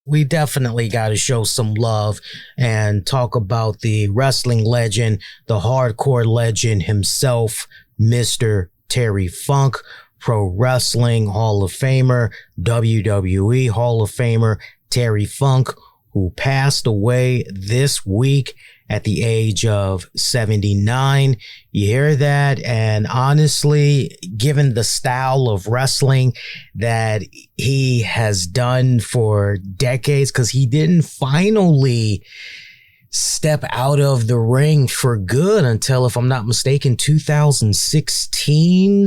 we definitely got to show some love and talk about the wrestling legend, the hardcore legend himself, Mr. Terry Funk, Pro Wrestling Hall of Famer, WWE Hall of Famer, Terry Funk, who passed away this week at the age of 79. You hear that? And honestly, given the style of wrestling that he has done for decades, because he didn't finally step out of the ring for good until, if I'm not mistaken, 2016,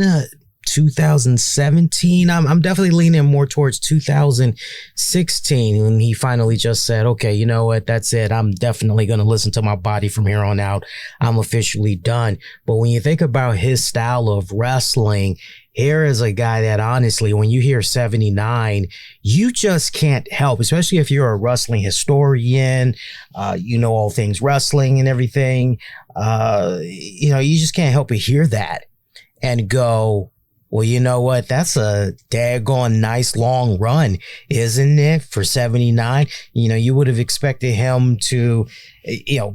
2017. I'm definitely leaning more towards 2016 when he finally just said, okay, you know what? That's it. I'm definitely going to listen to my body from here on out. I'm officially done. But when you think about his style of wrestling, here is a guy that honestly, when you hear 79, you just can't help, especially if you're a wrestling historian, you know, all things wrestling and everything. You just can't help but hear that and go, well, you know what? That's a daggone nice long run, isn't it? For 79, you would have expected him to,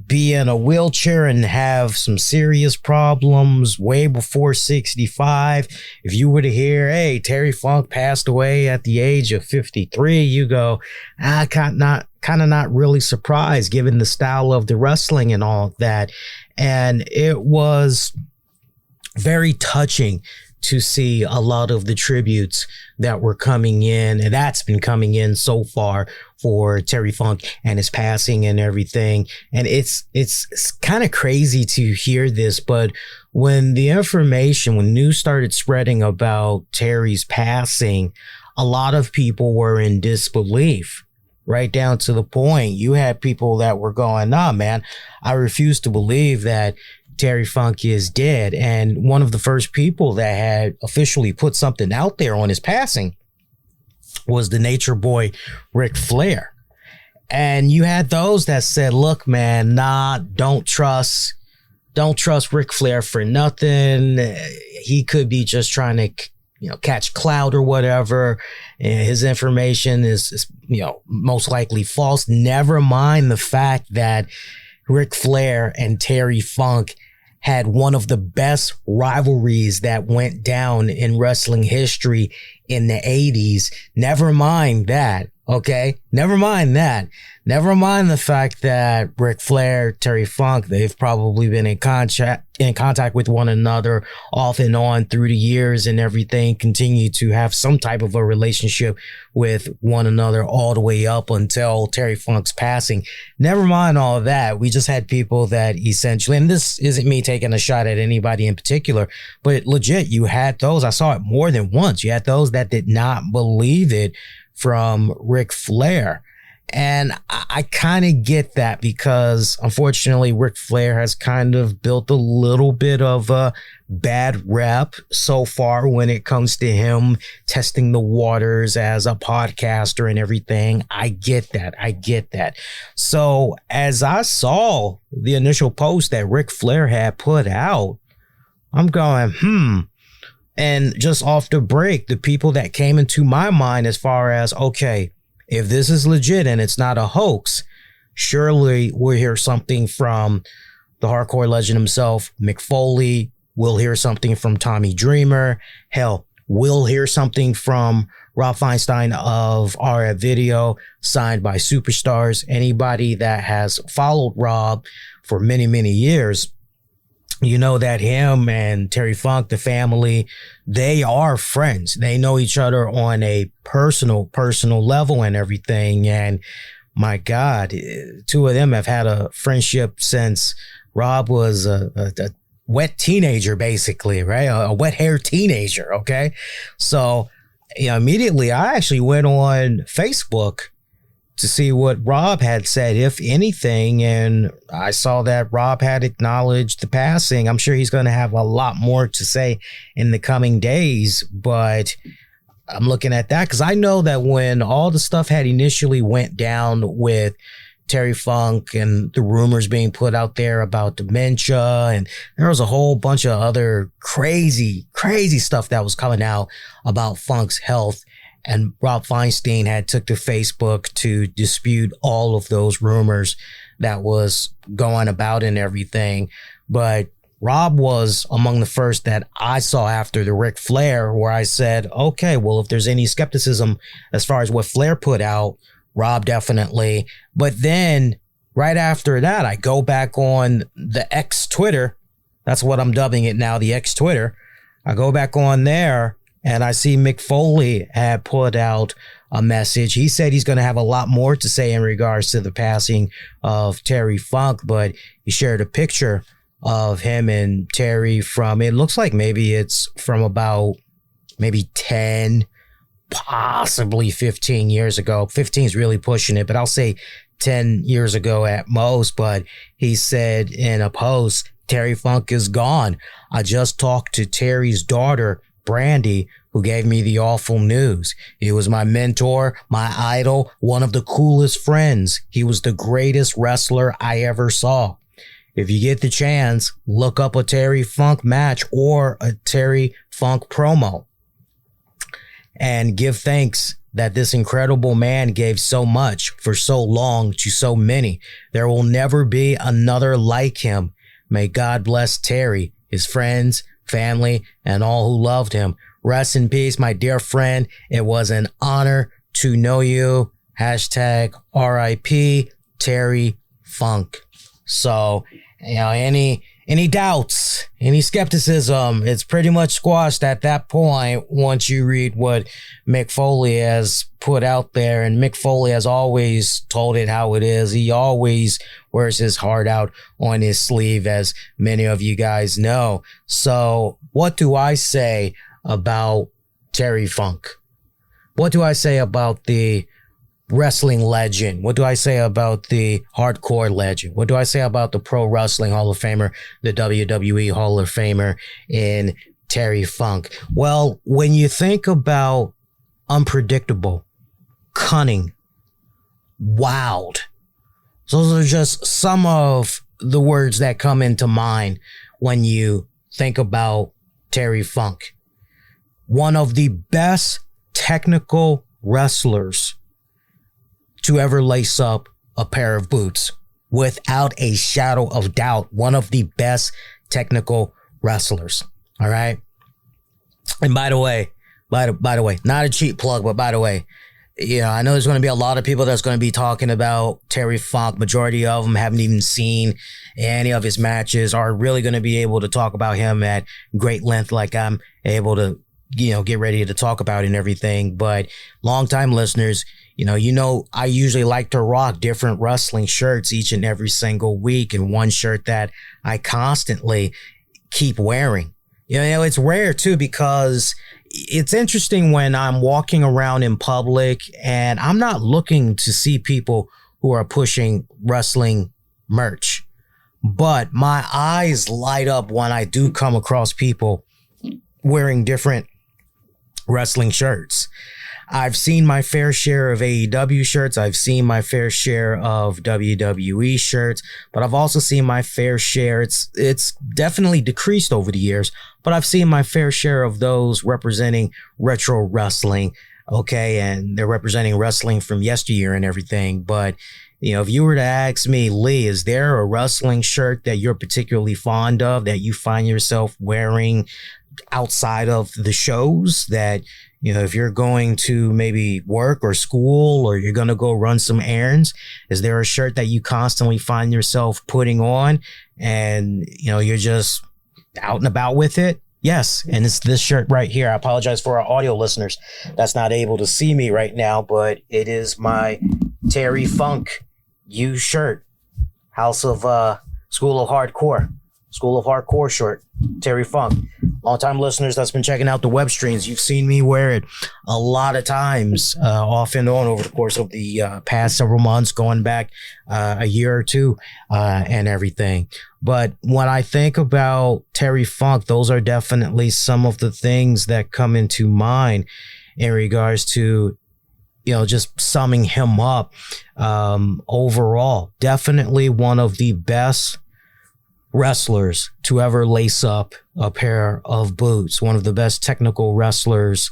be in a wheelchair and have some serious problems way before 65. If you were to hear, hey, Terry Funk passed away at the age of 53, you go, kind of not really surprised given the style of the wrestling and all that. And it was very touching to see a lot of the tributes that were coming in, and that's been coming in so far for Terry Funk and his passing and everything. And it's kind of crazy to hear this, but when news started spreading about Terry's passing, a lot of people were in disbelief. Right down to the point, you had people that were going, nah, man, I refuse to believe that Terry Funk is dead. And one of the first people that had officially put something out there on his passing was the Nature Boy, Ric Flair. And you had those that said, look, man, don't trust Ric Flair for nothing. He could be just trying to, catch clout or whatever. And his information is most likely false. Never mind the fact that Ric Flair and Terry Funk had one of the best rivalries that went down in wrestling history in the 80s. Never mind that. Okay. Never mind that. Never mind the fact that Ric Flair, Terry Funk, they've probably been in contact with one another off and on through the years and everything, continue to have some type of a relationship with one another all the way up until Terry Funk's passing. Never mind all of that. We just had people that essentially, and this isn't me taking a shot at anybody in particular, but legit, you had those. I saw it more than once. You had those that did not believe it from Ric Flair. And I kind of get that because unfortunately Ric Flair has kind of built a little bit of a bad rep so far when it comes to him testing the waters as a podcaster and everything. I get that. So as I saw the initial post that Ric Flair had put out, I'm going, And just off the break, the people that came into my mind as far as, okay, if this is legit and it's not a hoax, surely we'll hear something from the hardcore legend himself, Mick Foley. We'll hear something from Tommy Dreamer. Hell, we'll hear something from Rob Feinstein of RF Video, signed by Superstars. Anybody that has followed Rob for many, many years, you know that him and Terry Funk, the family, they are friends. They know each other on a personal level and everything. And my God, two of them have had a friendship since Rob was a wet teenager, basically, right? A wet hair teenager. Okay. So, immediately I actually went on Facebook to see what Rob had said, if anything. And I saw that Rob had acknowledged the passing. I'm sure he's going to have a lot more to say in the coming days, but I'm looking at that because I know that when all the stuff had initially went down with Terry Funk and the rumors being put out there about dementia, and there was a whole bunch of other crazy stuff that was coming out about Funk's health And Rob Feinstein had took to Facebook to dispute all of those rumors that was going about and everything. But Rob was among the first that I saw after the Ric Flair, where I said, okay, well, if there's any skepticism as far as what Flair put out, Rob definitely. But then right after that, I go back on the X Twitter. That's what I'm dubbing it now, the X Twitter. I go back on there and I see Mick Foley had put out a message. He said he's going to have a lot more to say in regards to the passing of Terry Funk, but he shared a picture of him and Terry from, it looks like maybe it's from about maybe 10, possibly 15 years ago. 15 is really pushing it, but I'll say 10 years ago at most. But he said in a post, Terry Funk is gone. I just talked to Terry's daughter, Brandy, who gave me the awful news. He was my mentor, my idol, one of the coolest friends. He was the greatest wrestler I ever saw. If you get the chance, look up a Terry Funk match or a Terry Funk promo and give thanks that this incredible man gave so much for so long to so many. There will never be another like him. May God bless Terry, his friends, family, and all who loved him. Rest in peace, my dear friend. It was an honor to know you. Hashtag RIP Terry Funk. So, any doubts, any skepticism, it's pretty much squashed at that point once you read what Mick Foley has put out there. And Mick Foley has always told it how it is. He always wears his heart out on his sleeve, as many of you guys know. So what do I say about Terry Funk? What do I say about the wrestling legend? What do I say about the hardcore legend? What do I say about the Pro Wrestling Hall of Famer, the WWE Hall of Famer in Terry Funk? Well, when you think about unpredictable, cunning, wild, those are just some of the words that come into mind when you think about Terry Funk. One of the best technical wrestlers to ever lace up a pair of boots. Without a shadow of doubt, one of the best technical wrestlers. All right. And by the way, not a cheap plug, but by the way, I know there's going to be a lot of people that's going to be talking about Terry Funk. Majority of them haven't even seen any of his matches, are really going to be able to talk about him at great length like I'm able to, get ready to talk about and everything. But longtime listeners, I usually like to rock different wrestling shirts each and every single week. And one shirt that I constantly keep wearing, it's rare too, because it's interesting when I'm walking around in public and I'm not looking to see people who are pushing wrestling merch, but my eyes light up when I do come across people wearing different wrestling shirts. I've seen my fair share of AEW shirts. I've seen my fair share of WWE shirts, but I've also seen my fair share. It's definitely decreased over the years, but I've seen my fair share of those representing retro wrestling. Okay. And they're representing wrestling from yesteryear and everything. But, if you were to ask me, Lee, is there a wrestling shirt that you're particularly fond of that you find yourself wearing outside of the shows, that if you're going to maybe work or school, or you're going to go run some errands, is there a shirt that you constantly find yourself putting on and, you're just out and about with it? Yes. And it's this shirt right here. I apologize for our audio listeners that's not able to see me right now, but it is my Terry Funk U shirt. House of School of Hardcore shirt. Terry Funk. Long-time listeners that's been checking out the web streams, you've seen me wear it a lot of times, off and on over the course of the past several months, going back a year or two, and everything. But when I think about Terry Funk, those are definitely some of the things that come into mind in regards to, just summing him up. Overall, definitely one of the best wrestlers to ever lace up a pair of boots, one of the best technical wrestlers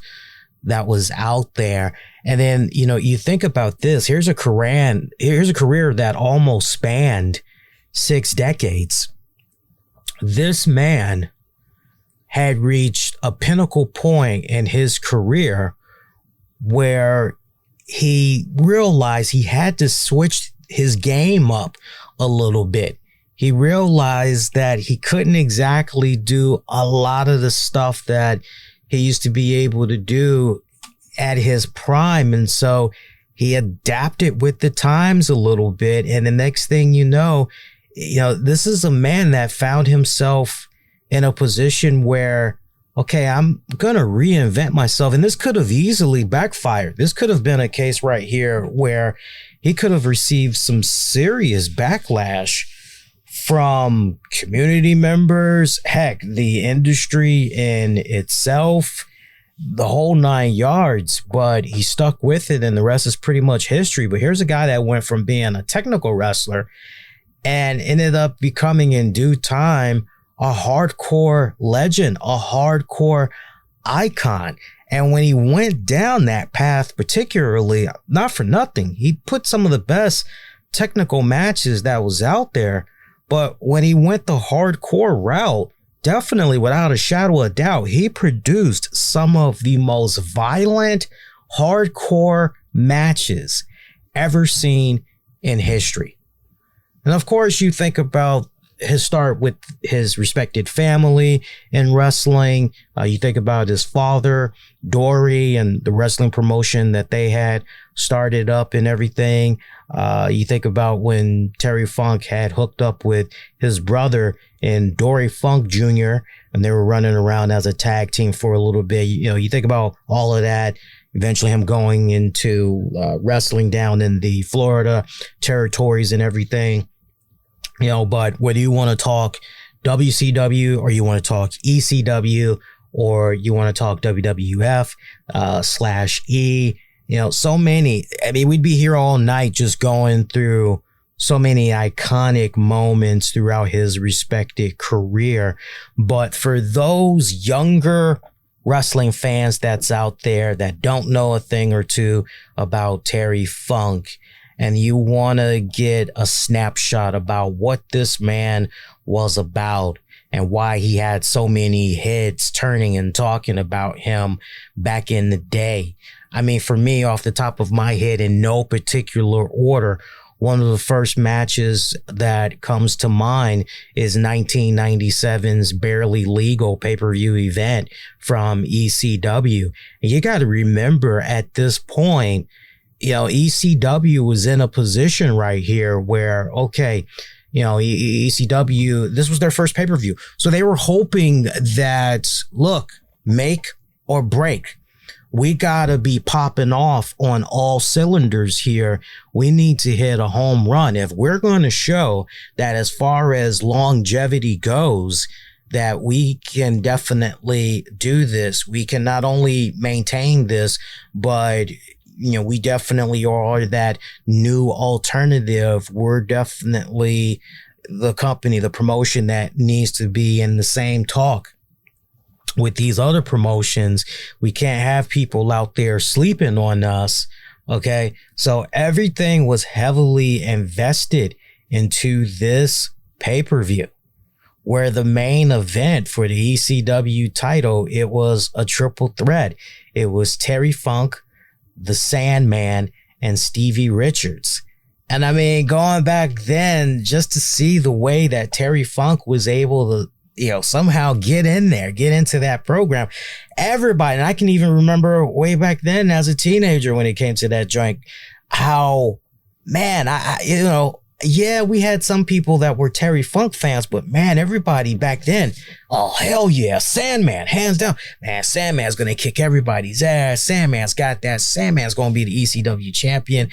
that was out there. And then, you know, you think about this, here's a career that almost spanned 6 decades. This man had reached a pinnacle point in his career where he realized he had to switch his game up a little bit. He realized that he couldn't exactly do a lot of the stuff that he used to be able to do at his prime. And so he adapted with the times a little bit. And the next thing you know, this is a man that found himself in a position where, okay, I'm going to reinvent myself. And this could have easily backfired. This could have been a case right here where he could have received some serious backlash from community members, heck, the industry in itself, the whole 9 yards, but he stuck with it and the rest is pretty much history. But here's a guy that went from being a technical wrestler and ended up becoming in due time a hardcore legend, a hardcore icon. And when he went down that path, particularly, not for nothing, he put some of the best technical matches that was out there. But when he went the hardcore route, definitely without a shadow of doubt, he produced some of the most violent hardcore matches ever seen in history. And of course, you think about his start with his respected family in wrestling. You think about his father, Dory, and the wrestling promotion that they had started up and everything. You think about when Terry Funk had hooked up with his brother and Dory Funk Jr., and they were running around as a tag team for a little bit. You think about all of that. Eventually him going into wrestling down in the Florida territories and everything. But whether you want to talk WCW or you want to talk ECW or you want to talk WWF /E, so many. I mean, we'd be here all night just going through so many iconic moments throughout his respected career. But for those younger wrestling fans that's out there that don't know a thing or two about Terry Funk, and you want to get a snapshot about what this man was about and why he had so many heads turning and talking about him back in the day. I mean, for me, off the top of my head, in no particular order, one of the first matches that comes to mind is 1997's Barely Legal pay-per-view event from ECW. And you got to remember at this point, ECW was in a position right here where, okay, ECW, this was their first pay-per-view. So they were hoping that, look, make or break. We got to be popping off on all cylinders here. We need to hit a home run. If we're going to show that as far as longevity goes, that we can definitely do this. We can not only maintain this, but we definitely are that new alternative. We're definitely the company, the promotion that needs to be in the same talk with these other promotions. We can't have people out there sleeping on us. Okay. So everything was heavily invested into this pay-per-view, where the main event for the ECW title, it was a triple threat. It was Terry Funk, the Sandman, and Stevie Richards. And I mean, going back then, just to see the way that Terry Funk was able to, somehow get into that program. Everybody, and I can even remember way back then as a teenager when it came to that joint, how, man, yeah, we had some people that were Terry Funk fans, but man, everybody back then, oh, hell yeah, Sandman, hands down. Man, Sandman's going to kick everybody's ass. Sandman's got that. Sandman's going to be the ECW champion.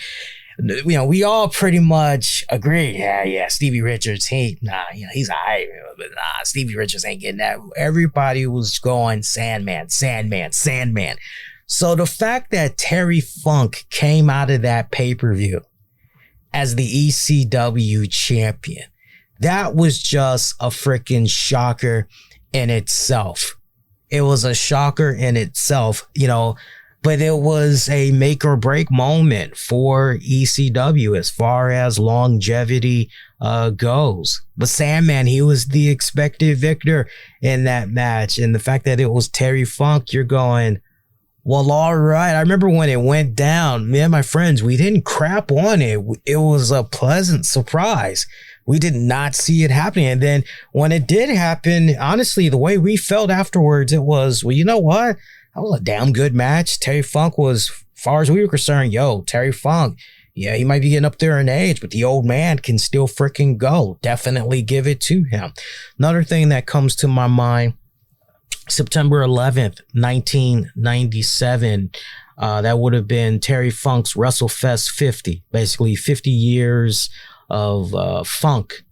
We all pretty much agree. Yeah, Stevie Richards, he's all right, but Stevie Richards ain't getting that. Everybody was going Sandman. So the fact that Terry Funk came out of that pay-per-view as the ECW champion, that was just a freaking shocker in itself. It was a shocker in itself. but it was a make or break moment for ECW as far as longevity goes. But Sandman, he was the expected victor in that match. And the fact that it was Terry Funk, you're going, well, all right. I remember when it went down, me and my friends, we didn't crap on it. It was a pleasant surprise. We did not see it happening. And then when it did happen, honestly, the way we felt afterwards, it was, well, you know what? That was a damn good match. Terry Funk was, as far as we were concerned, Terry Funk, yeah, he might be getting up there in age, but the old man can still freaking go. Definitely give it to him. Another thing that comes to my mind, September 11th, 1997, that would have been Terry Funk's WrestleFest 50, basically 50 years of funk.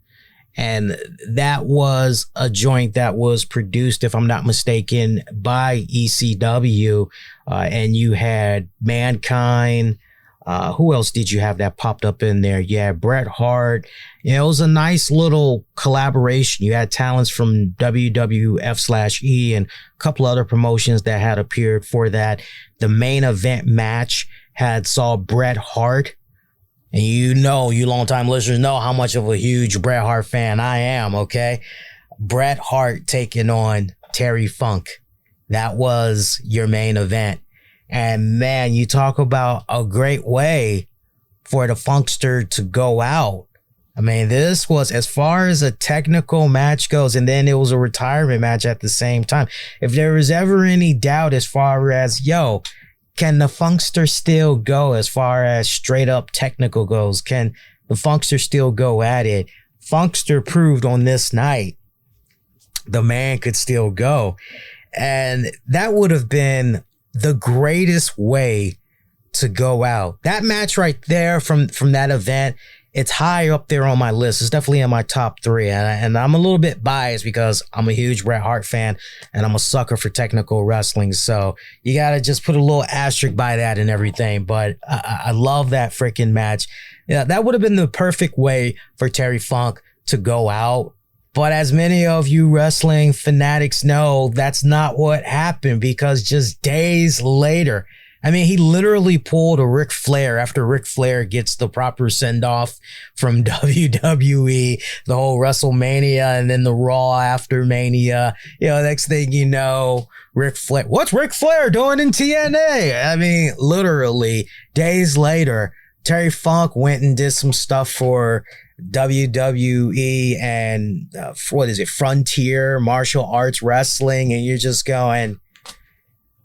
And that was a joint that was produced, if I'm not mistaken, by ECW. And you had Mankind. Who else did you have that popped up in there? Yeah, Bret Hart. It was a nice little collaboration. You had talents from WWF/E and a couple other promotions that had appeared for that. The main event match saw Bret Hart. And you longtime listeners know how much of a huge Bret Hart fan I am, okay? Bret Hart taking on Terry Funk. That was your main event. And man, you talk about a great way for the Funkster to go out. I mean, this was, as far as a technical match goes, and then it was a retirement match at the same time. If there was ever any doubt as far as, can the Funkster still go as far as straight up technical goes? Can the Funkster still go at it? Funkster proved on this night the man could still go. And that would have been the greatest way to go out. That match right there from that event, it's high up there on my list. It's definitely in my top 3. And I'm a little bit biased because I'm a huge Bret Hart fan and I'm a sucker for technical wrestling. So you got to just put a little asterisk by that and everything. But I love that freaking match. Yeah, that would have been the perfect way for Terry Funk to go out. But as many of you wrestling fanatics know, that's not what happened, because just days later, I mean, he literally pulled a Ric Flair after Ric Flair gets the proper send-off from WWE, the whole WrestleMania, and then the Raw after Mania. Next thing you know, Ric Flair. What's Ric Flair doing in TNA? I mean, literally, days later, Terry Funk went and did some stuff for WWE and, Frontier Martial Arts Wrestling, and you're just going,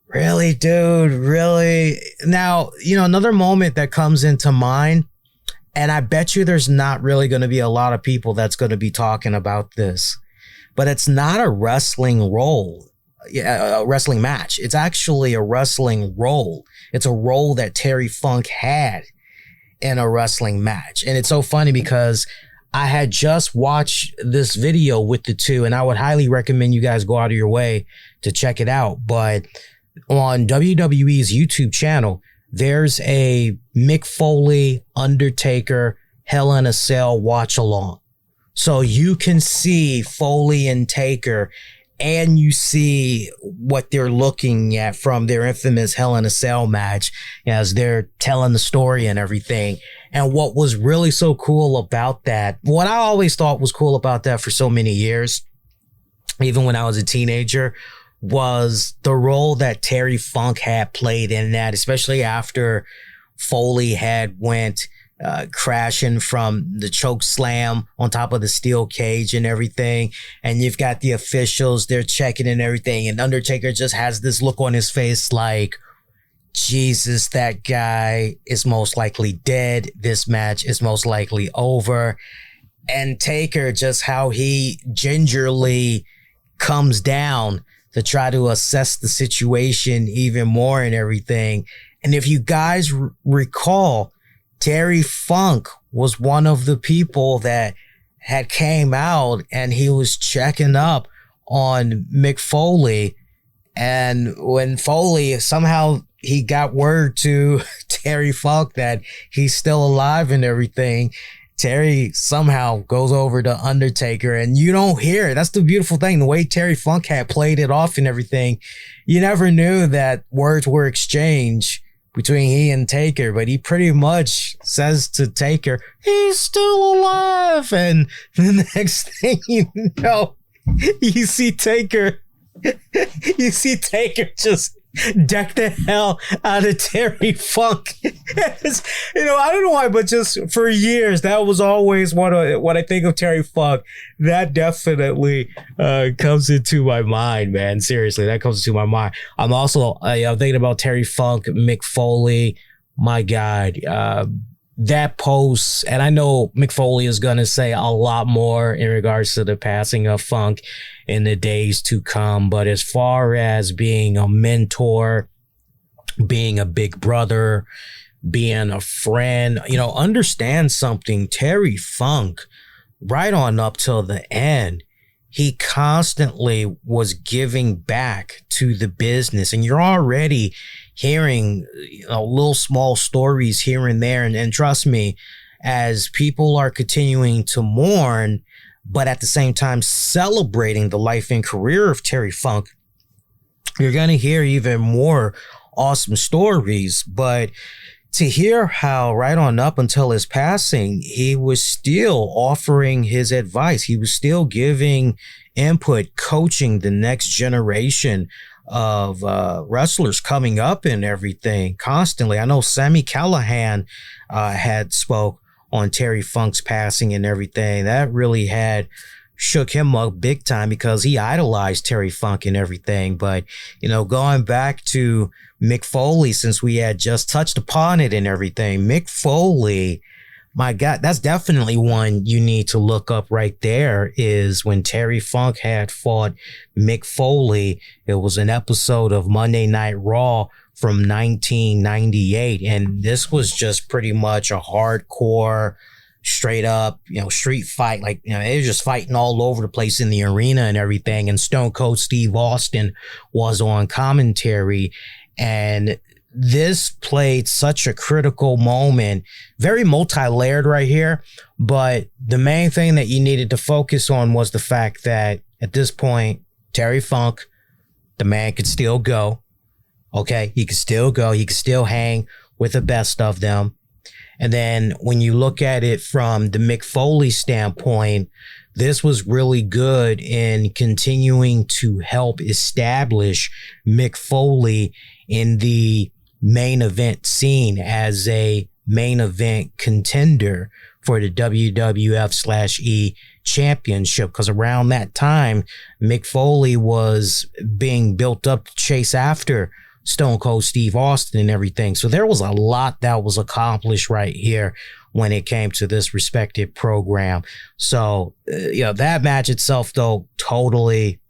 really, dude? Really? Now, another moment that comes into mind, and I bet you there's not really going to be a lot of people that's going to be talking about this, but it's not a wrestling role, a wrestling match. It's actually a wrestling role. It's a role that Terry Funk had in a wrestling match. And it's so funny because I had just watched this video with the two, and I would highly recommend you guys go out of your way to check it out. But on WWE's YouTube channel, there's a Mick Foley, Undertaker, Hell in a Cell watch along. So you can see Foley and Taker, and you see what they're looking at from their infamous Hell in a Cell match as they're telling the story and everything. And what was really so cool about that, what I always thought was cool about that for so many years, even when I was a teenager, was the role that Terry Funk had played in that, especially after Foley had went crashing from the choke slam on top of the steel cage and everything. And you've got the officials, they're checking and everything. And Undertaker just has this look on his face like, Jesus, that guy is most likely dead. This match is most likely over. And Taker, just how he gingerly comes down to try to assess the situation even more and everything. And if you guys recall, Terry Funk was one of the people that had came out and he was checking up on Mick Foley. And when Foley, somehow he got word to Terry Funk that he's still alive and everything. Terry somehow goes over to Undertaker, and you don't hear it. That's the beautiful thing. The way Terry Funk had played it off and everything, you never knew that words were exchanged between he and Taker, but he pretty much says to Taker, he's still alive. And the next thing you know, you see Taker just deck the hell out of Terry Funk. I don't know why, but just for years, that was always what I think of Terry Funk. That definitely comes into my mind, man. Seriously, that comes into my mind. I'm also thinking about Terry Funk, Mick Foley. My God, that post, and I know Mick Foley is going to say a lot more in regards to the passing of Funk in the days to come. But as far as being a mentor, being a big brother, being a friend, understand something. Terry Funk, right on up till the end, he constantly was giving back to the business. And you're already hearing little small stories here and there. And trust me, as people are continuing to mourn, but at the same time celebrating the life and career of Terry Funk, you're going to hear even more awesome stories. But to hear how right on up until his passing, he was still offering his advice. He was still giving input, coaching the next generation of wrestlers coming up and everything constantly. I know Sami Callihan had spoke on Terry Funk's passing and everything. That really had shook him up big time because he idolized Terry Funk and everything. But, going back to Mick Foley, since we had just touched upon it and everything, Mick Foley, my God, that's definitely one you need to look up right there, is when Terry Funk had fought Mick Foley. It was an episode of Monday Night Raw from 1998. And this was just pretty much a hardcore, straight up, street fight. Like, they were just fighting all over the place in the arena and everything. And Stone Cold Steve Austin was on commentary. And this played such a critical moment, very multi-layered right here. But the main thing that you needed to focus on was the fact that at this point, Terry Funk, the man could still go. Okay, he could still go. He could still hang with the best of them. And then when you look at it from the Mick Foley standpoint, this was really good in continuing to help establish Mick Foley in the main event scene as a main event contender for the WWF/E championship. Because around that time, Mick Foley was being built up to chase after Stone Cold Steve Austin and everything. So there was a lot that was accomplished right here when it came to this respective program. So, that match itself, though, totally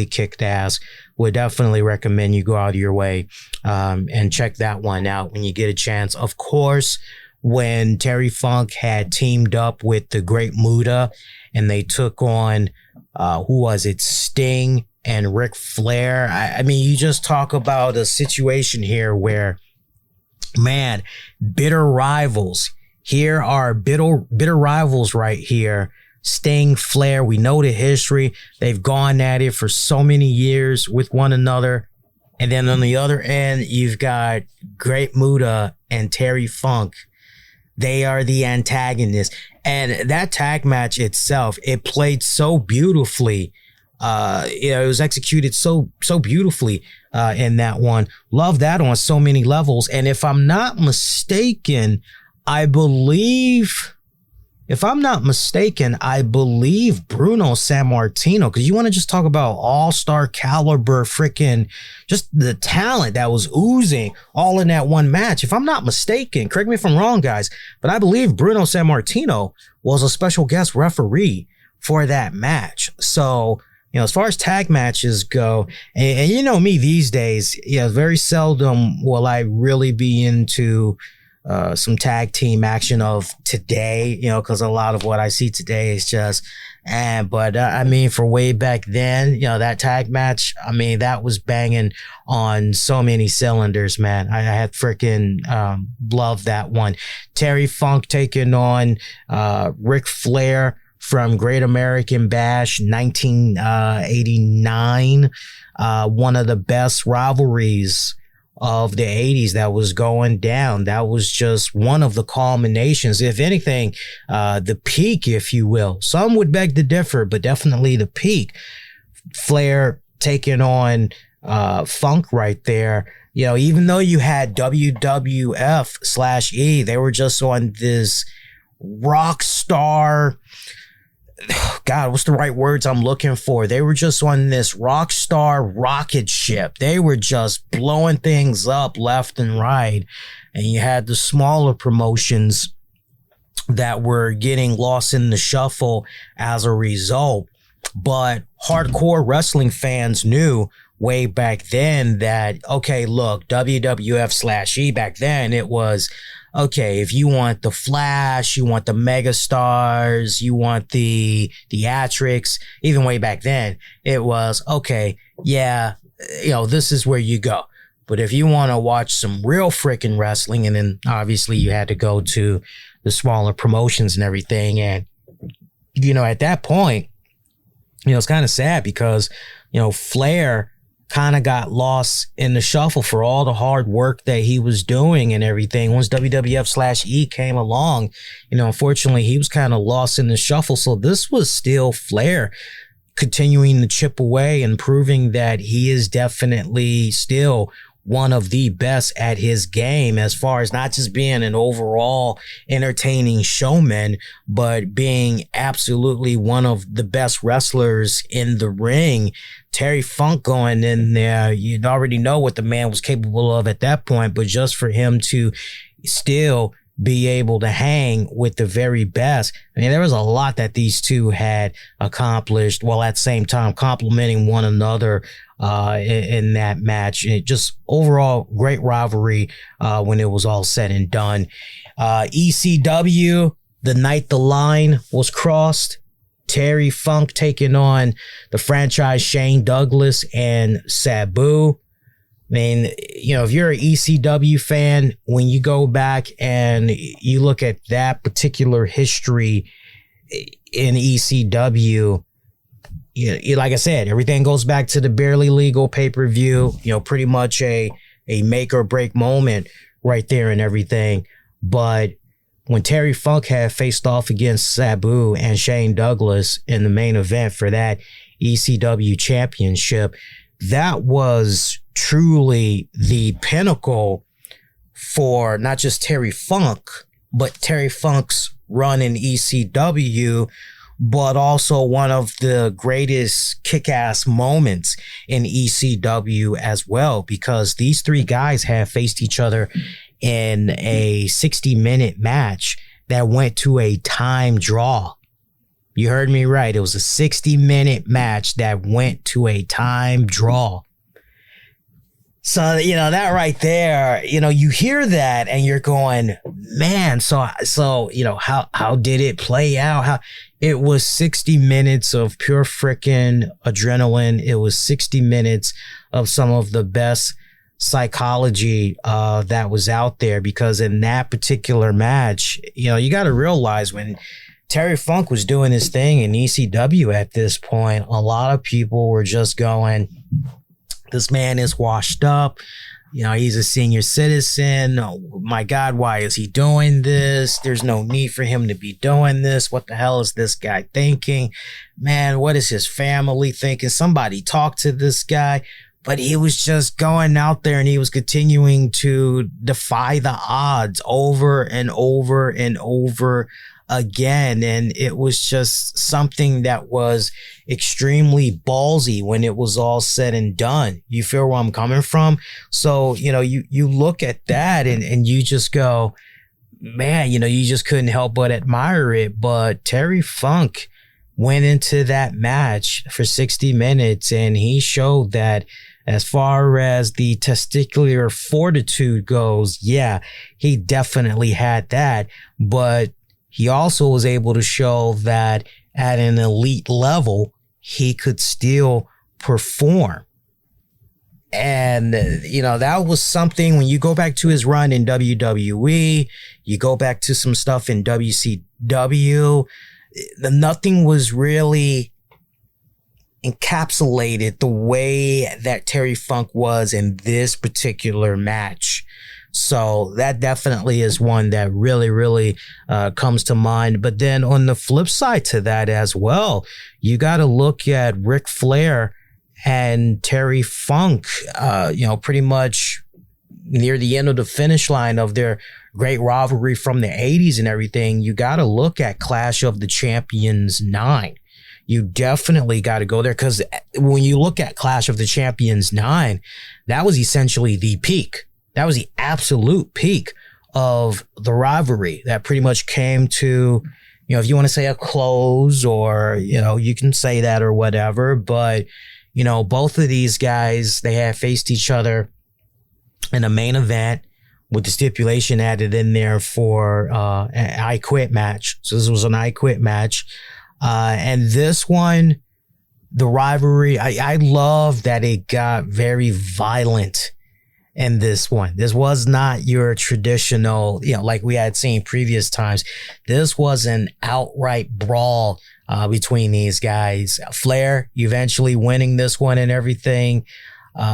kicked ass. Would definitely recommend you go out of your way and check that one out when you get a chance. Of course, when Terry Funk had teamed up with the Great Muta and they took on, Sting and Ric Flair. I mean, you just talk about a situation here where, man, bitter rivals. Here are bitter rivals right here. Sting, Flair, we know the history. They've gone at it for so many years with one another. And then on the other end, you've got Great Muta and Terry Funk. They are the antagonists. And that tag match itself, it played so beautifully. It was executed so beautifully in that one. Love that on so many levels. And if I'm not mistaken, I believe Bruno Sammartino, because you want to just talk about all-star caliber, freaking just the talent that was oozing all in that one match. If I'm not mistaken, correct me if I'm wrong, guys, but I believe Bruno Sammartino was a special guest referee for that match. So, as far as tag matches go, and me these days, very seldom will I really be into some tag team action of today, you know, because a lot of what I see today is just, but I mean, for way back then, you know, that tag match, I mean, that was banging on so many cylinders, man. I had freaking loved that one. Terry Funk taking on Ric Flair from Great American Bash 1989, one of the best rivalries of the 80s that was going down. That was just one of the culminations, if anything, the peak, if you will. Some would beg to differ, but definitely the peak. Flair taking on Funk right there. You know, even though you had WWF/E, they were just on this rock star, God, what's the right words I'm looking for? They were just on this rock star rocket ship. They were just blowing things up left and right. And you had the smaller promotions that were getting lost in the shuffle as a result. But hardcore wrestling fans knew way back then that, okay, look, WWF/E back then, it was, okay, if you want the Flash, you want the megastars, you want the theatrics, even way back then, it was, okay, yeah, you know, this is where you go. But if you want to watch some real freaking wrestling, and then obviously you had to go to the smaller promotions and everything. And, you know, at that point, you know, it's kind of sad because, you know, Flair kind of got lost in the shuffle for all the hard work that he was doing and everything. Once WWF/E came along, you know, unfortunately, he was kind of lost in the shuffle. So this was still Flair continuing to chip away and proving that he is definitely still one of the best at his game, as far as not just being an overall entertaining showman, but being absolutely one of the best wrestlers in the ring. Terry Funk going in there, you'd already know what the man was capable of at that point, but just for him to still be able to hang with the very best. I mean, there was a lot that these two had accomplished, while at the same time complimenting one another in that match. It just overall great rivalry when it was all said and done. ECW, the night the line was crossed, Terry Funk taking on the franchise Shane Douglas and Sabu. I mean, you know, if you're an ECW fan, when you go back and you look at that particular history in ECW, like I said, everything goes back to the barely legal pay-per-view, you know, pretty much a make or break moment right there and everything. But when Terry Funk had faced off against Sabu and Shane Douglas in the main event for that ECW championship, that was truly the pinnacle for not just Terry Funk, but Terry Funk's run in ECW, but also one of the greatest kick-ass moments in ECW as well, because these three guys have faced each other in a 60-minute match that went to a time draw. You heard me right. It was a 60-minute match that went to a time draw. So, you know, that right there, you know, you hear that and you're going, man, so, you know, how did it play out? It was 60 minutes of pure freaking adrenaline. It was 60 minutes of some of the best psychology that was out there, because in that particular match, you know, you got to realize when Terry Funk was doing his thing in ECW at this point, a lot of people were just going, this man is washed up. You know, he's a senior citizen. Oh my God, why is he doing this? There's no need for him to be doing this. What the hell is this guy thinking? Man, what is his family thinking? Somebody talk to this guy. But he was just going out there and he was continuing to defy the odds over and over and over again. And it was just something that was extremely ballsy when it was all said and done. You feel where I'm coming from? So, you know, you look at that and you just go, man, you know, you just couldn't help but admire it. But Terry Funk went into that match for 60 minutes and he showed that as far as the testicular fortitude goes, yeah, he definitely had that. But he also was able to show that at an elite level, he could still perform. And, that was something when you go back to his run in WWE, you go back to some stuff in WCW, nothing was really encapsulated the way that Terry Funk was in this particular match. So that definitely is one that really, really comes to mind. But then on the flip side to that as well, you got to look at Ric Flair and Terry Funk, pretty much near the end of the finish line of their great rivalry from the 80s and everything. You got to look at Clash of the Champions 9. You definitely got to go there, because when you look at Clash of the Champions 9, that was essentially the peak. That was the absolute peak of the rivalry that pretty much came to, if you want to say a close, or, you can say that or whatever. But, both of these guys, they had faced each other in a main event with the stipulation added in there for an I Quit match. So this was an I Quit match. And this one, the rivalry, I love that it got very violent in this one. This was not your traditional, like we had seen previous times. This was an outright brawl between these guys. Flair eventually winning this one and everything,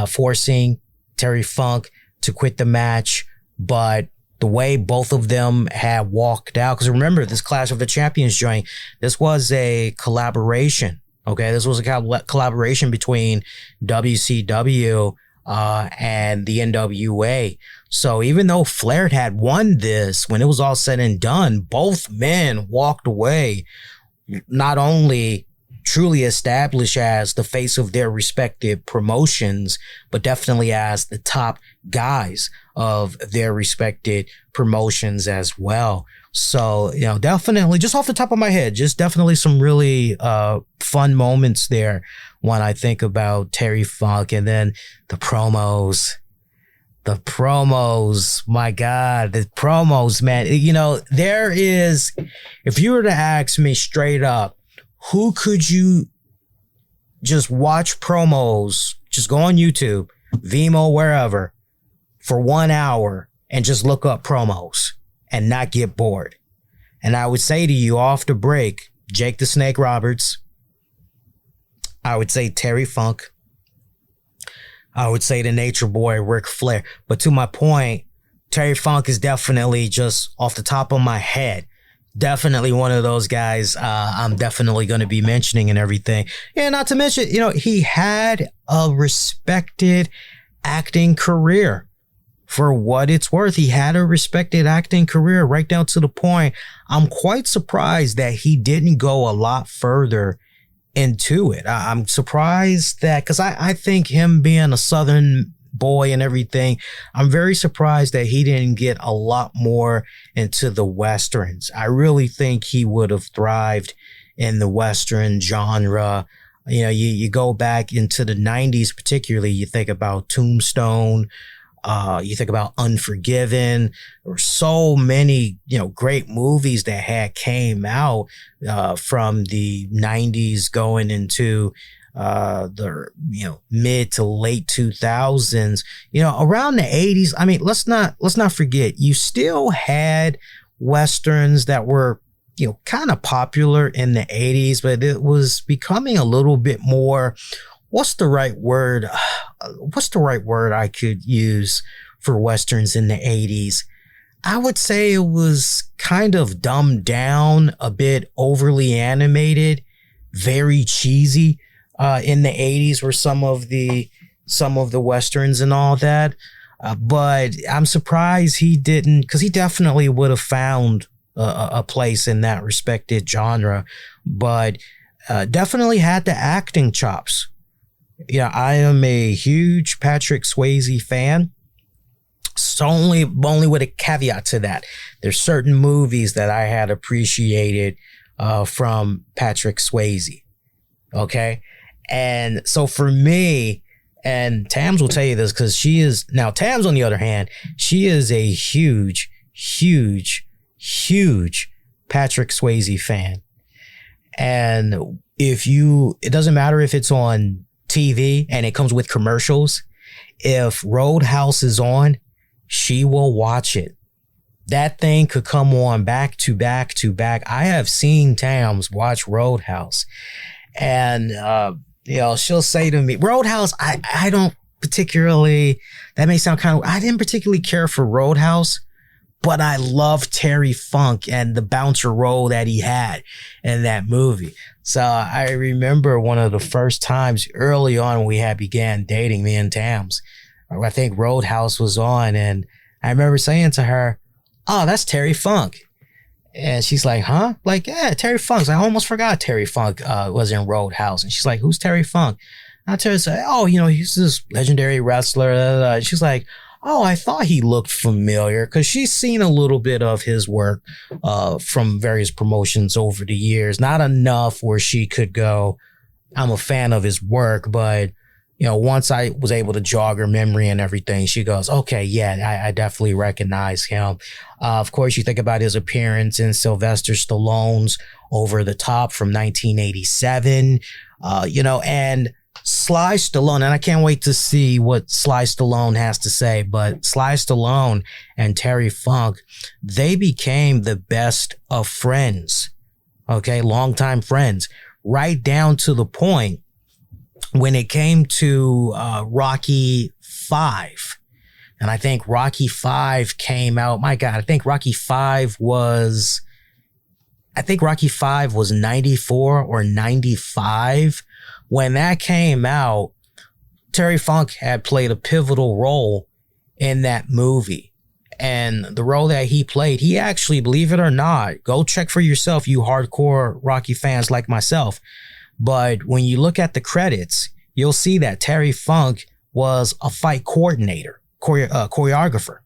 forcing Terry Funk to quit the match. But the way both of them had walked out, because remember, this Clash of the Champions joint, this was a collaboration. Okay, this was a collaboration between WCW and the NWA. So even though Flair had won this, when it was all said and done, both men walked away not only truly established as the face of their respective promotions, but definitely as the top guys of their respected promotions as well. So, definitely, just off the top of my head, just definitely some really fun moments there when I think about Terry Funk. And then the promos, my God, the promos, man. There is, if you were to ask me straight up, who could you just watch promos, just go on YouTube, Vimeo, wherever, for 1 hour and just look up promos and not get bored? And I would say to you off the break, Jake the Snake Roberts. I would say Terry Funk. I would say the Nature Boy, Ric Flair. But to my point, Terry Funk is definitely, just off the top of my head, definitely one of those guys I'm definitely going to be mentioning and everything. And not to mention, he had a respected acting career. For what it's worth, he had a respected acting career, right down to the point I'm quite surprised that he didn't go a lot further into it. I'm surprised that, because I think him being a Southern boy and everything, I'm very surprised that he didn't get a lot more into the Westerns. I really think he would have thrived in the Western genre. You go back into the 90s, particularly, you think about Tombstone, you think about Unforgiven. There were so many, great movies that had came out from the 90s going into the mid to late 2000s. Around the 80s. I mean, let's not forget, you still had Westerns that were kind of popular in the 80s, but it was becoming a little bit more. What's the right word I could use for Westerns in the 80s? I would say it was kind of dumbed down, a bit overly animated, very cheesy in the 80s were some of the Westerns and all that. But I'm surprised he didn't, because he definitely would have found a place in that respected genre, but definitely had the acting chops. I am a huge Patrick Swayze fan. So only with a caveat to that. There's certain movies that I had appreciated from Patrick Swayze. Okay. And so for me, And Tams will tell you this because Tams, on the other hand, she is a huge, huge, huge Patrick Swayze fan. And it doesn't matter if it's on TV and it comes with commercials. If Roadhouse is on, she will watch it. That thing could come on back to back to back. I have seen Tams watch Roadhouse, and she'll say to me, Roadhouse, I don't particularly, that may sound kind of, I didn't particularly care for Roadhouse, but I love Terry Funk and the bouncer role that he had in that movie. So I remember one of the first times early on when we began dating, me and Tams, I think Roadhouse was on, and I remember saying to her, oh, that's Terry Funk. And she's like, huh? Like, yeah, Terry Funk. I almost forgot Terry Funk was in Roadhouse. And she's like, who's Terry Funk? And I tell her, oh, he's this legendary wrestler. And she's like, oh, I thought he looked familiar, because she's seen a little bit of his work from various promotions over the years. Not enough where she could go, I'm a fan of his work, but once I was able to jog her memory and everything, she goes, okay, yeah, I definitely recognize him. Of course, you think about his appearance in Sylvester Stallone's Over the Top from 1987, and Sly Stallone, and I can't wait to see what Sly Stallone has to say, but Sly Stallone and Terry Funk, they became the best of friends, okay, longtime friends, right down to the point when it came to Rocky V. And I think Rocky V came out, my God, I think Rocky V was 94 or 95. When that came out, Terry Funk had played a pivotal role in that movie. And the role that he played, he actually, believe it or not, go check for yourself, you hardcore Rocky fans like myself. But when you look at the credits, you'll see that Terry Funk was a fight coordinator, choreographer.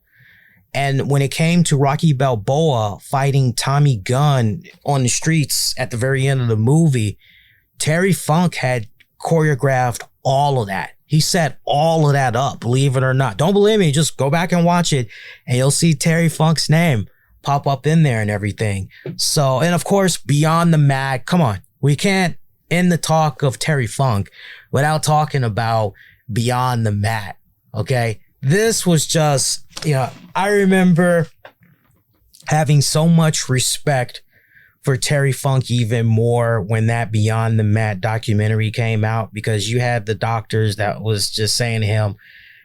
And when it came to Rocky Balboa fighting Tommy Gunn on the streets at the very end of the movie, Terry Funk had choreographed all of that. He set all of that up, believe it or not. Don't believe me, just go back and watch it and you'll see Terry Funk's name pop up in there and everything. So, and of course, Beyond the Mat, come on, we can't end the talk of Terry Funk without talking about Beyond the Mat, okay? This was just, I remember having so much respect for Terry Funk even more when that Beyond the Mat documentary came out, because you had the doctors that was just saying to him,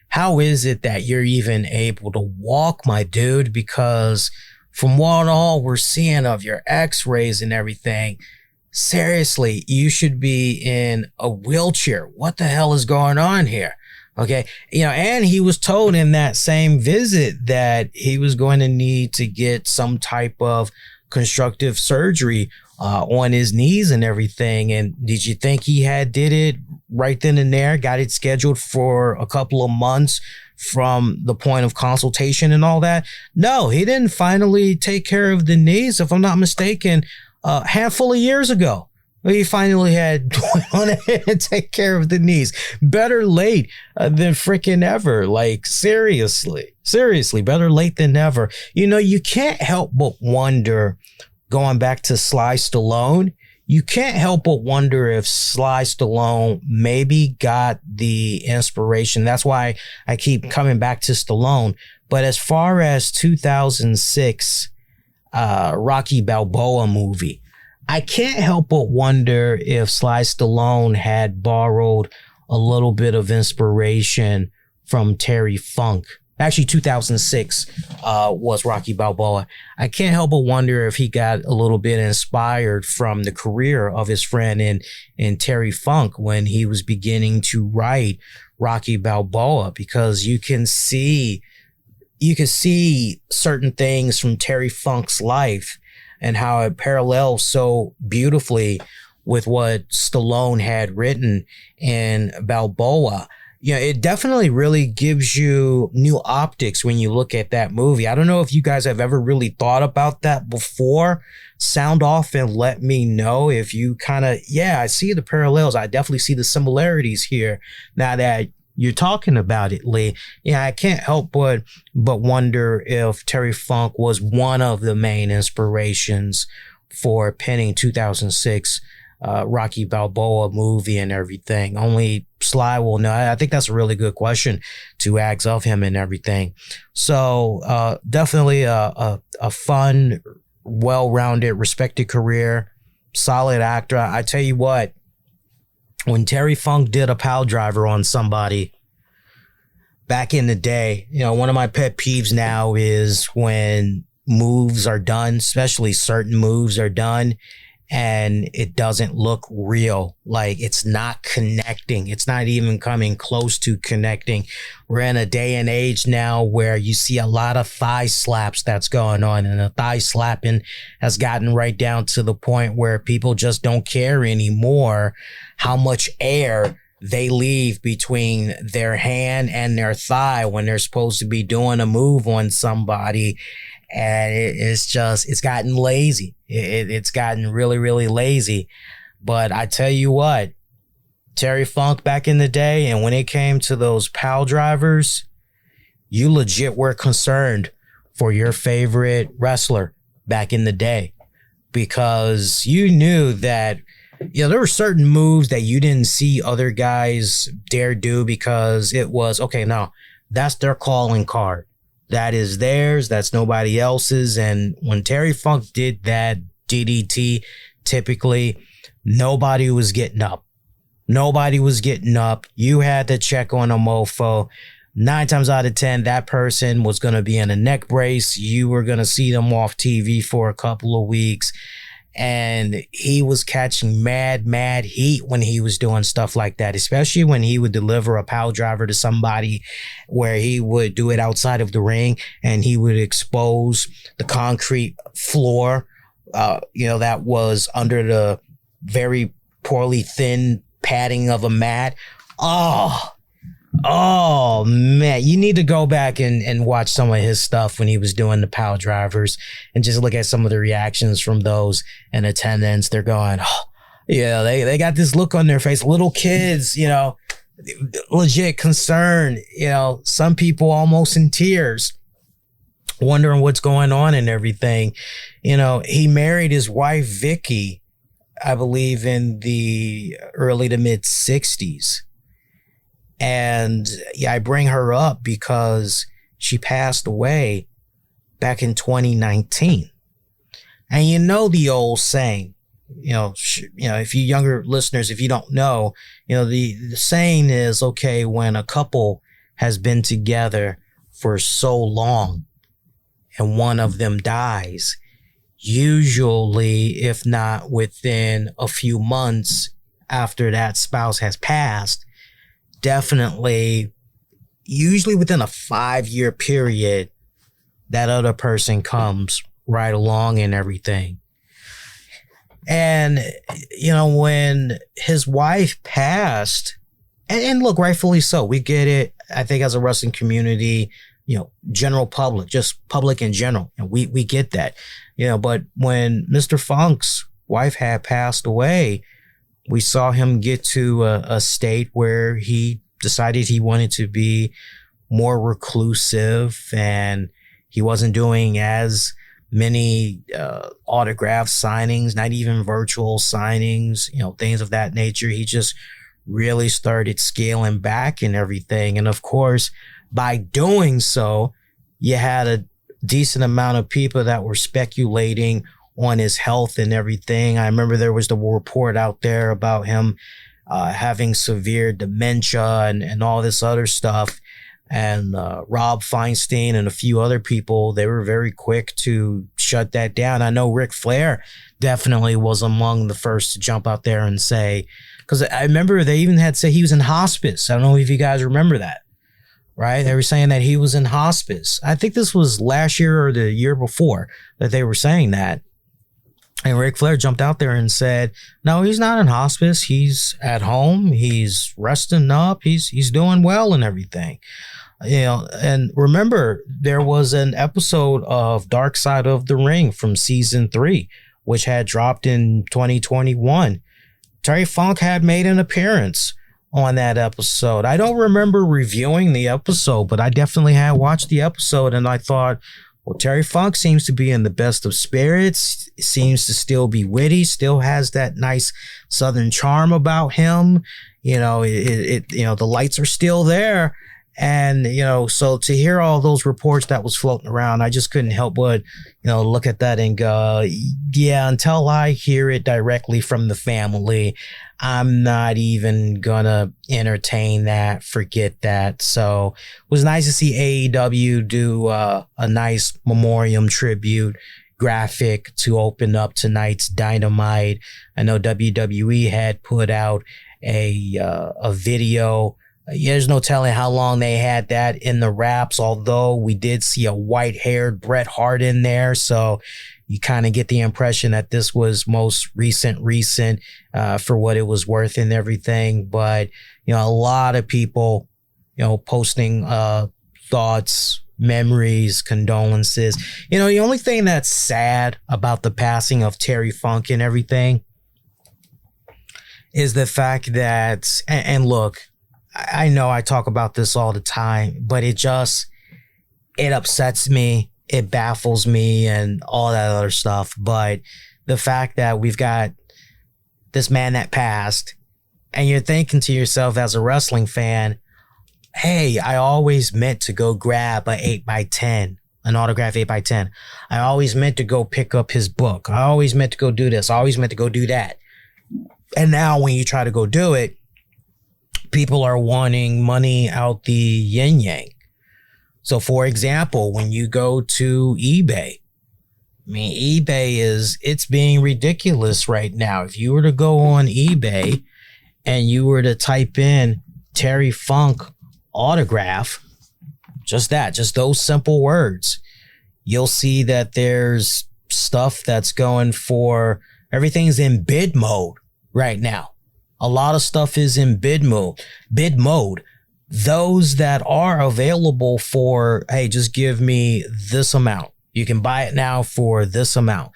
how is it that you're even able to walk, my dude? Because from what all we're seeing of your x-rays and everything, seriously, you should be in a wheelchair. What the hell is going on here? Okay. And he was told in that same visit that he was going to need to get some type of constructive surgery on his knees and everything. And did you think he did it right then and there, got it scheduled for a couple of months from the point of consultation and all that? No, he didn't finally take care of the knees, if I'm not mistaken, a handful of years ago. He finally had on ahead and take care of the knees. Better late than freaking ever. Like, seriously, better late than never. You can't help but wonder, going back to Sly Stallone, you can't help but wonder if Sly Stallone maybe got the inspiration. That's why I keep coming back to Stallone. But as far as 2006 Rocky Balboa movie, I can't help but wonder if Sly Stallone had borrowed a little bit of inspiration from Terry Funk. Actually, 2006 was Rocky Balboa. I can't help but wonder if he got a little bit inspired from the career of his friend in Terry Funk when he was beginning to write Rocky Balboa, because you can see certain things from Terry Funk's life and how it parallels so beautifully with what Stallone had written in Balboa. It definitely really gives you new optics when you look at that movie. I don't know if you guys have ever really thought about that before. Sound off and let me know if you I see the parallels. I definitely see the similarities here now that you're talking about it, Lee. Yeah, I can't help but wonder if Terry Funk was one of the main inspirations for penning 2006 Rocky Balboa movie and everything. Only Sly will know. I think that's a really good question to ask of him and everything. So definitely a fun, well-rounded, respected career, solid actor. I tell you what, when Terry Funk did a pile driver on somebody back in the day, you know, one of my pet peeves now is when moves are done, especially certain moves are done, and it doesn't look real. Like it's not connecting. It's not even coming close to connecting. We're in a day and age now where you see a lot of thigh slaps that's going on, and the thigh slapping has gotten right down to the point where people just don't care anymore how much air they leave between their hand and their thigh when they're supposed to be doing a move on somebody. And it's gotten lazy. It's gotten really, really lazy. But I tell you what, Terry Funk back in the day, and when it came to those pile drivers, you legit were concerned for your favorite wrestler back in the day, because you knew that, you know, there were certain moves that you didn't see other guys dare do because it was, okay, no, that's their calling card. That is theirs. That's nobody else's. And when Terry Funk did that DDT, typically nobody was getting up. Nobody was getting up. You had to check on a mofo. 9 times out of 10, that person was going to be in a neck brace. You were going to see them off TV for a couple of weeks. And he was catching mad heat when he was doing stuff like that, especially when he would deliver a pile driver to somebody where he would do it outside of the ring and he would expose the concrete floor, that was under the very poorly thin padding of a mat. Oh man, you need to go back and watch some of his stuff when he was doing the pile drivers and just look at some of the reactions from those in attendance. They're going, oh, yeah, they got this look on their face. Little kids, legit concern, some people almost in tears, wondering what's going on and everything. He married his wife, Vicky, I believe in the early to mid 60s. And yeah, I bring her up because she passed away back in 2019. And the old saying, if you younger listeners, if you don't know, the saying is, okay, when a couple has been together for so long and one of them dies, usually, if not within a few months after that spouse has passed, definitely, usually within a 5-year period, that other person comes right along and everything. And, when his wife passed, and look, rightfully so, we get it. I think as a wrestling community, general public, just public in general, and we get that, but when Mr. Funk's wife had passed away, we saw him get to a state where he decided he wanted to be more reclusive, and he wasn't doing as many autograph signings, not even virtual signings, things of that nature. He just really started scaling back and everything. And of course, by doing so, you had a decent amount of people that were speculating on his health and everything. I remember there was the report out there about him having severe dementia and all this other stuff. And Rob Feinstein and a few other people, they were very quick to shut that down. I know Ric Flair definitely was among the first to jump out there and say, because I remember they even had said he was in hospice. I don't know if you guys remember that, right? They were saying that he was in hospice. I think this was last year or the year before that they were saying that. And Ric Flair jumped out there and said, no, he's not in hospice. He's at home. He's resting up. He's doing well and everything. And remember, there was an episode of Dark Side of the Ring from season 3, which had dropped in 2021. Terry Funk had made an appearance on that episode. I don't remember reviewing the episode, but I definitely had watched the episode and I thought, well, Terry Funk seems to be in the best of spirits, seems to still be witty, still has that nice Southern charm about him. You know, the lights are still there. And, so to hear all those reports that was floating around, I just couldn't help but, look at that and go, yeah, until I hear it directly from the family, I'm not even gonna entertain that, forget that. So it was nice to see AEW do a nice memoriam tribute graphic to open up tonight's Dynamite. I know WWE had put out a video. There's no telling how long they had that in the wraps, although we did see a white-haired Bret Hart in there. So you kind of get the impression that this was most recent for what it was worth and everything. But, a lot of people, posting thoughts, memories, condolences. The only thing that's sad about the passing of Terry Funk and everything is the fact that, and look, I know I talk about this all the time, but it upsets me. It baffles me and all that other stuff. But the fact that we've got this man that passed and you're thinking to yourself as a wrestling fan, hey, I always meant to go grab an 8x10, an autograph 8x10. I always meant to go pick up his book. I always meant to go do this. I always meant to go do that. And now when you try to go do it, people are wanting money out the yin yang. So for example, when you go to eBay, it's being ridiculous right now. If you were to go on eBay and you were to type in Terry Funk autograph, just those simple words, you'll see that there's stuff that's going for, everything's in bid mode right now. A lot of stuff is in bid mode. Those that are available for, hey, just give me this amount. You can buy it now for this amount.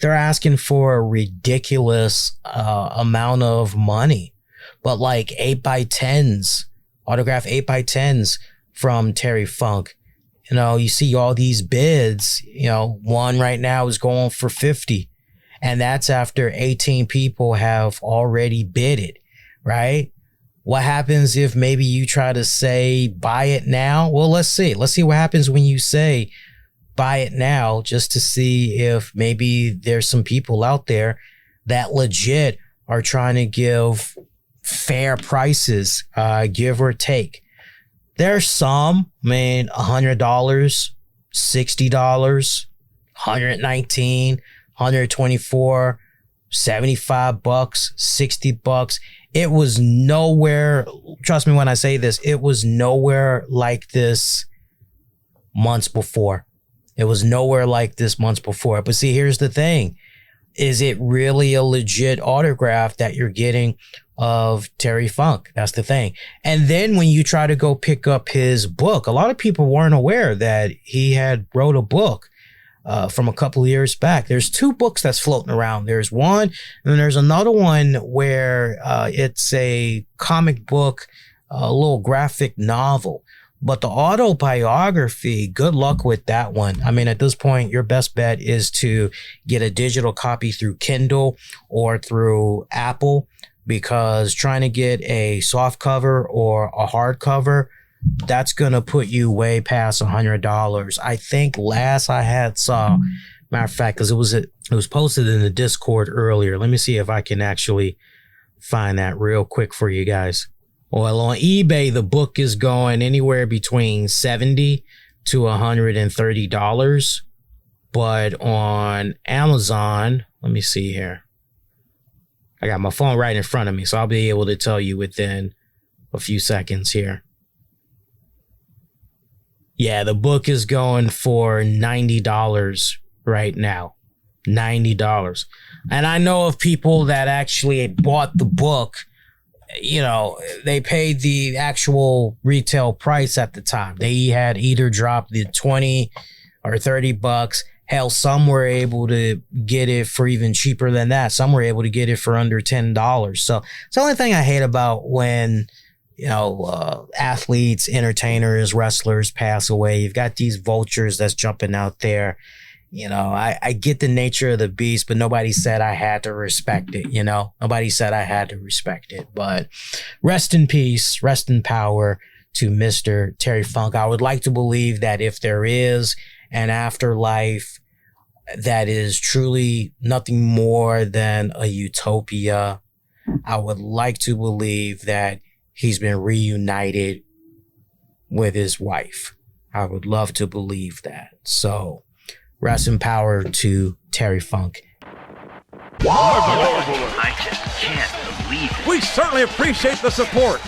They're asking for a ridiculous amount of money. But like 8x10s, autograph 8x10s from Terry Funk, you see all these bids, one right now is going for 50. And that's after 18 people have already bid it, right? What happens if maybe you try to say, buy it now? Well, let's see. Let's see what happens when you say, buy it now, just to see if maybe there's some people out there that legit are trying to give fair prices, give or take. There's some, $100, $60, $119, $124, $75, $60. It was nowhere, trust me when I say this, it was nowhere like this months before. But see, here's the thing. Is it really a legit autograph that you're getting of Terry Funk? That's the thing. And then when you try to go pick up his book, a lot of people weren't aware that he had wrote a book from a couple of years back. There's two books that's floating around. There's one, and then there's another one where it's a comic book, a little graphic novel. But the autobiography, good luck with that one. At this point, your best bet is to get a digital copy through Kindle or through Apple, because trying to get a soft cover or a hard cover, that's going to put you way past $100. I think last I had saw, matter of fact, because it was posted in the Discord earlier. Let me see if I can actually find that real quick for you guys. Well, on eBay, the book is going anywhere between $70 to $130. But on Amazon, let me see here. I got my phone right in front of me, so I'll be able to tell you within a few seconds here. Yeah, the book is going for $90 right now. $90. And I know of people that actually bought the book, they paid the actual retail price at the time. They had either dropped the 20 or $30 Hell, some were able to get it for even cheaper than that. Some were able to get it for under $10. So it's the only thing I hate about when, athletes, entertainers, wrestlers pass away. You've got these vultures that's jumping out there. I get the nature of the beast, but nobody said I had to respect it. Nobody said I had to respect it. But rest in peace, rest in power to Mr. Terry Funk. I would like to believe that if there is an afterlife that is truly nothing more than a utopia, I would like to believe that he's been reunited with his wife. I would love to believe that. So rest in power to Terry Funk. I just can't believe it. We certainly appreciate the support.